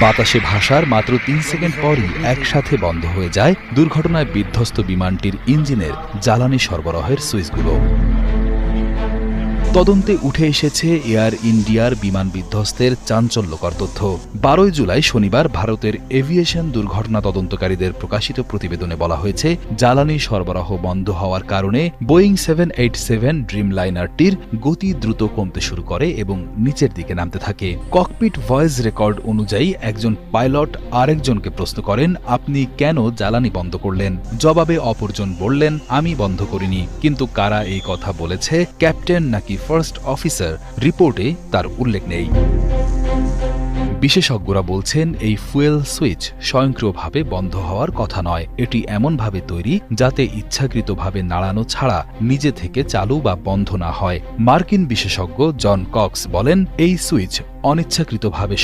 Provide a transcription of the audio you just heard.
বাতাসে ভাসার মাত্র ৩ সেকেন্ড পরই একসাথে বন্ধ হয়ে যায় দুর্ঘটনায় বিধ্বস্ত বিমানটির ইঞ্জিনের জ্বালানি সরবরাহের সুইচগুলো। তদন্তে উঠে এসেছে এয়ার ইন্ডিয়ার বিমান বিধ্বস্তের চাঞ্চল্যকর তথ্য। ১২ জুলাই শনিবার ভারতের এভিয়েশন দুর্ঘটনা তদন্তকারীদের প্রকাশিত প্রতিবেদনে বলা হয়েছে, জ্বালানি সরবরাহ বন্ধ হওয়ার কারণে বোয়িং 787 ড্রিমলাইনারটির গতি দ্রুত কমতে শুরু করে এবং নিচের দিকে নামতে থাকে। ককপিট ভয়েস রেকর্ড অনুযায়ী একজন পাইলট আরেকজনকে প্রশ্ন করেন, আপনি কেন জ্বালানি বন্ধ করলেন? জবাবে অপরজন বললেন, আমি বন্ধ করিনি। কিন্তু কারা এই কথা বলেছে, ক্যাপ্টেন নাকি ফার্স্ট অফিসার, রিপোর্টে তার উল্লেখ নেই। বিশেষজ্ঞরা বলছেন, এই ফুয়েল সুইচ স্বয়ংক্রিয়ভাবে বন্ধ হওয়ার কথা নয়। এটি এমনভাবে তৈরি যাতে ইচ্ছাকৃতভাবে নাড়ানো ছাড়া নিজে থেকে চালু বা বন্ধ না হয়। মার্কিন বিশেষজ্ঞ জন কক্স বলেন, এই সুইচ অনিচ্ছাকৃতভাবে